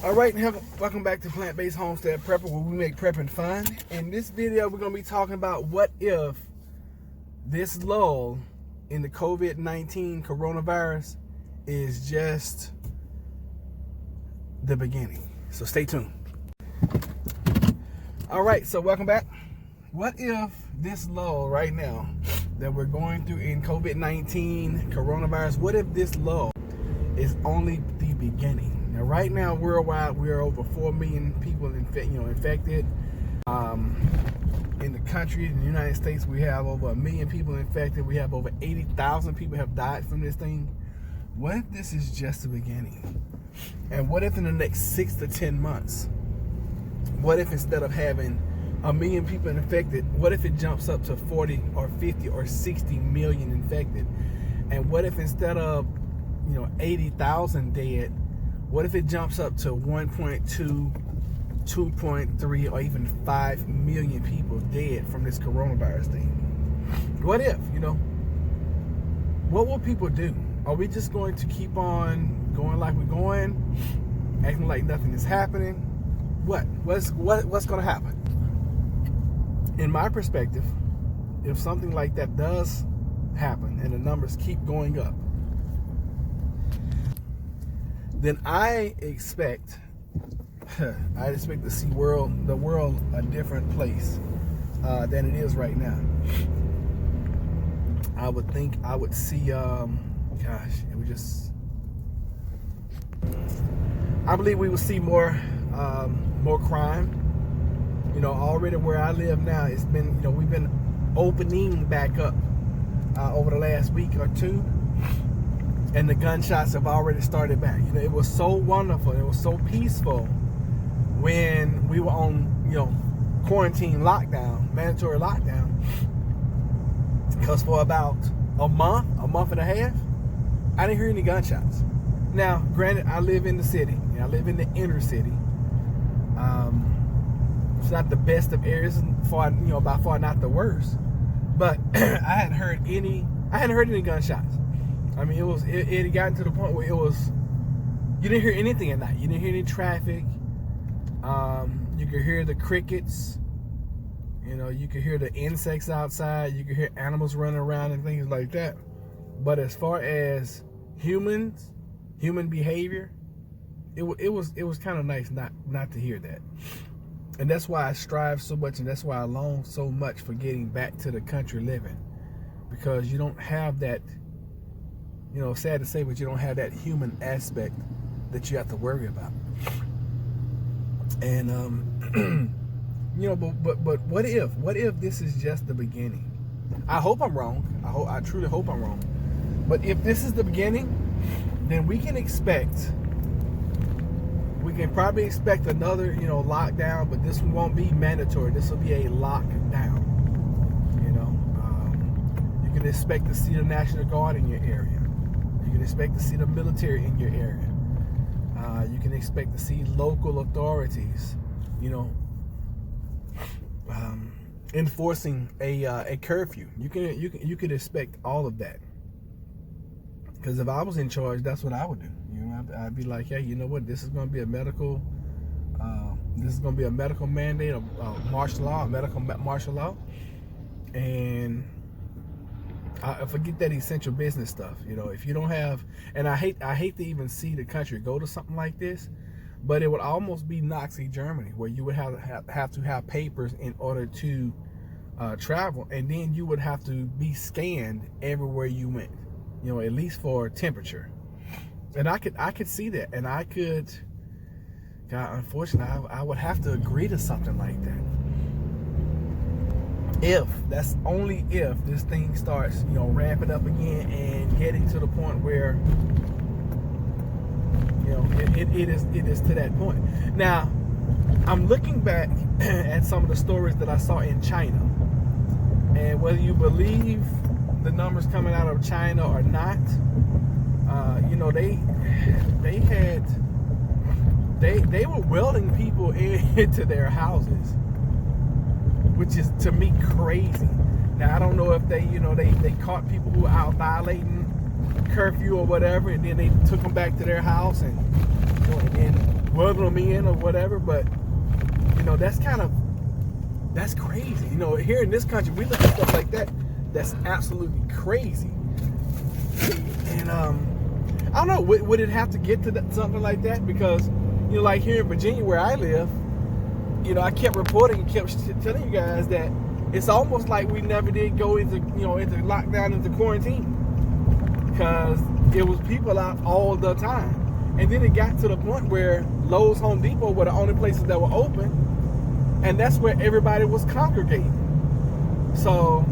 All right, welcome back to Plant-Based Homestead Prepper, where we make prepping fun. In this video, we're going to be talking about what if this lull in the Covid19 Coronavirus is just the beginning. So stay tuned. All right, so welcome back. What if this lull right now that we're going through in Covid19 Coronavirus, what if this lull is only the beginning? Now, right now, worldwide, we are over 4 million people infected. In the country, in the United States, we have over 1 million people infected. We have over 80,000 people have died from this thing. What if this is just the beginning? And what if in the next 6 to 10 months, what if instead of having 1 million people infected, what if it jumps up to 40 or 50 or 60 million infected? And what if instead of 80,000 dead, what if it jumps up to 1.2, 2.3, or even 5 million people dead from this coronavirus thing? What if, what will people do? Are we just going to keep on going like we're going, acting like nothing is happening? What's going to happen? In my perspective, if something like that does happen and the numbers keep going up, then I expect to see the world a different place than it is right now. I would see, I believe we will see more crime. Already where I live now, it's been, we've been opening back up over the last week or two. And the gunshots have already started back. It was so wonderful. It was so peaceful when we were on, quarantine lockdown, mandatory lockdown. Because for about a month and a half, I didn't hear any gunshots. Now, granted, I live in the city. I live in the inner city. It's not the best of areas, by far not the worst. But I hadn't heard any gunshots. I mean, it had gotten to the point where you didn't hear anything at night. You didn't hear any traffic. You could hear the crickets. You could hear the insects outside. You could hear animals running around and things like that. But as far as human behavior, it was kind of nice not to hear that. And that's why I strive so much, and that's why I long so much for getting back to the country living, because you don't have that. Sad to say, but you don't have that human aspect that you have to worry about. And but what if this is just the beginning? I hope I'm wrong. I truly hope I'm wrong. But if this is the beginning, then we can probably expect another lockdown, but this one won't be mandatory. This will be a lockdown. You can expect to see the National Guard in your area. You can expect to see the military in your area. You can expect to see local authorities, enforcing a curfew. You could expect all of that. Because if I was in charge, that's what I would do. I'd be like, hey, you know what? This is going to be a medical. This is going to be a medical mandate, a martial law, a medical martial law, and I forget that essential business stuff. If you don't have, and I hate to even see the country go to something like this, but it would almost be Nazi Germany, where you would have to have papers in order to travel, and then you would have to be scanned everywhere you went, at least for temperature. And I could see that, and unfortunately, I would have to agree to something like that. That's only if this thing starts, ramping up again and getting to the point where, it is to that point. Now, I'm looking back at some of the stories that I saw in China, and whether you believe the numbers coming out of China or not, they were welding people into their houses, which is to me crazy. Now I don't know if they caught people who were out violating curfew or whatever, and then they took them back to their house and then smuggle them in or whatever. But that's crazy. Here in this country, we look at stuff like that. That's absolutely crazy. And I don't know, would it have to get to something like that? Because like here in Virginia where I live, I kept reporting and kept telling you guys that it's almost like we never did go into lockdown, into quarantine, because it was people out all the time. And then it got to the point where Lowe's, Home Depot were the only places that were open, and that's where everybody was congregating. So,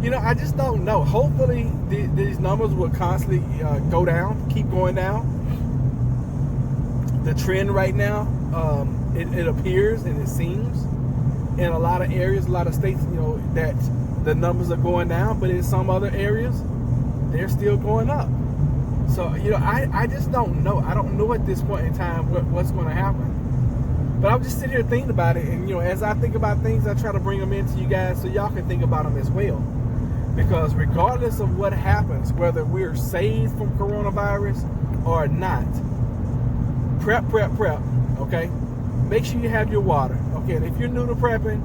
I just don't know. Hopefully these numbers will constantly go down, keep going down. The trend right now, it appears and it seems in a lot of areas, a lot of states, that the numbers are going down, but in some other areas, they're still going up. So, I just don't know. I don't know at this point in time what's going to happen. But I'm just sitting here thinking about it, and as I think about things, I try to bring them into you guys so y'all can think about them as well. Because regardless of what happens, whether we're saved from coronavirus or not, prep, okay? Make sure you have your water, okay? And if you're new to prepping,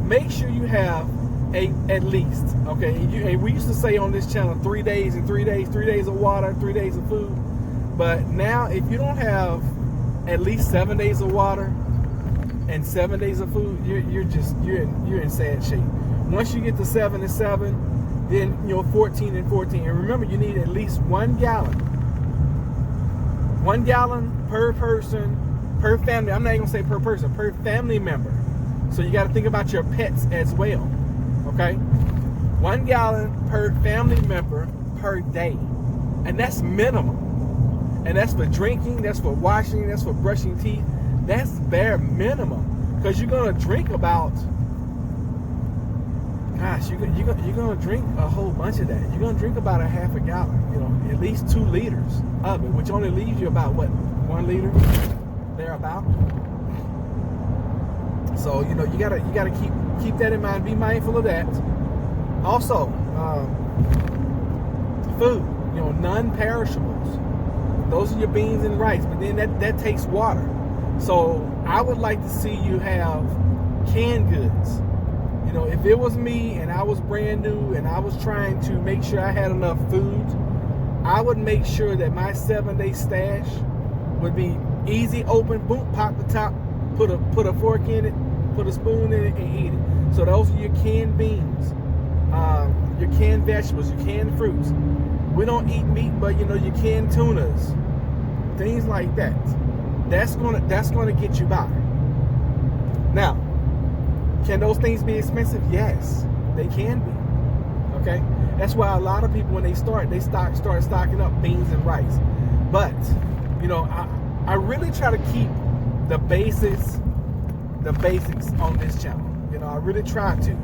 make sure you have at least, okay? And we used to say on this channel 3 days and 3 days, 3 days of water, 3 days of food. But now, if you don't have at least 7 days of water and 7 days of food, you're in sad shape. Once you get to 7 and 7, then 14 and 14. And remember, you need at least 1 gallon. 1 gallon per person, per family. I'm not even gonna say per person, per family member. So you got to think about your pets as well. Okay? 1 gallon per family member per day. And that's minimum. And that's for drinking, that's for washing, that's for brushing teeth. That's bare minimum. Because you're gonna drink about, you're gonna drink a whole bunch of that. You're gonna drink about a half a gallon, at least 2 liters of it, which only leaves you about 1 liter thereabout. So you gotta keep that in mind. Be mindful of that. Also, food, non-perishables. Those are your beans and rice, but then that takes water. So I would like to see you have canned goods. If it was me and I was brand new and I was trying to make sure I had enough food, I would make sure that my 7-day stash would be easy, open, boom, pop the top, put a fork in it, put a spoon in it, and eat it. So those are your canned beans, your canned vegetables, your canned fruits. We don't eat meat, but your canned tunas, things like that. That's gonna get you by. Now, can those things be expensive? Yes, they can be. Okay, that's why a lot of people, when they start stocking up beans and rice. But I really try to keep the basics on this channel. I really try to.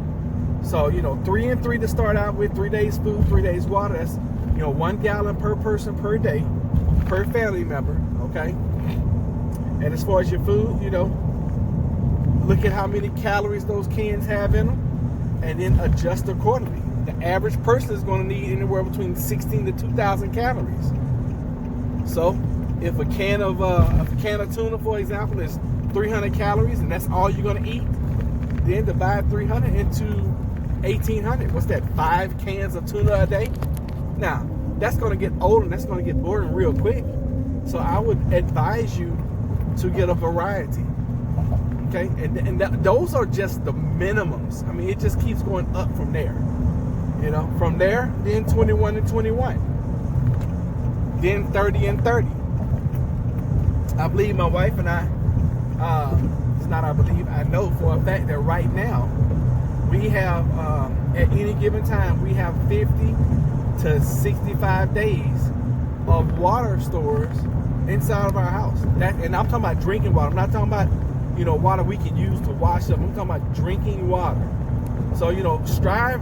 So 3 and 3 to start out with. 3 days food, 3 days water. That's 1 gallon per person per day, per family member. Okay. And as far as your food, look at how many calories those cans have in them, and then adjust accordingly. The average person is going to need anywhere between 16 to 2,000 calories. So, if a can of tuna, for example, is 300 calories, and that's all you're going to eat, then divide 300 into 1,800. What's that? 5 cans of tuna a day. Now, that's going to get old and that's going to get boring real quick. So, I would advise you to get a variety. Okay, and those are just the minimums. I mean, it just keeps going up from there. From there, then 21 and 21, then 30 and 30. I believe my wife and I, I know for a fact that right now we have, at any given time, we have 50 to 65 days of water stores inside of our house. And I'm talking about drinking water. I'm not talking about water we can use to wash up. I'm talking about drinking water. So strive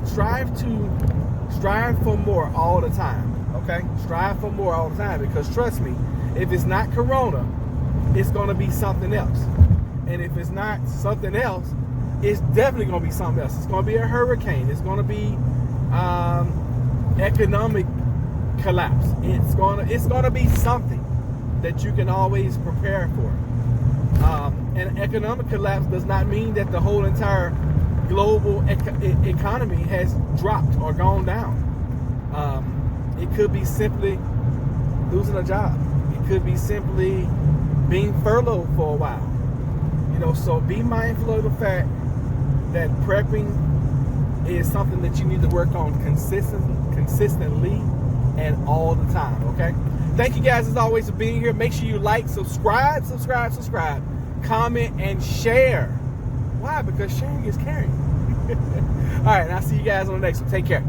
for more all the time. Okay, strive for more all the time, because trust me, if it's not Corona, it's going to be something else. And if it's not something else, it's definitely going to be something else. It's going to be a hurricane. It's going to be economic collapse. It's going to be something that you can always prepare for. an economic collapse does not mean that the whole entire global economy has dropped or gone down. It could be simply losing a job. It could be simply being furloughed for a while. You know, so be mindful of the fact that prepping is something that you need to work on consistently and all the time, okay? Thank you guys as always for being here. Make sure you like, subscribe, comment, and share. Why? Because sharing is caring. All right, and I'll see you guys on the next one. Take care.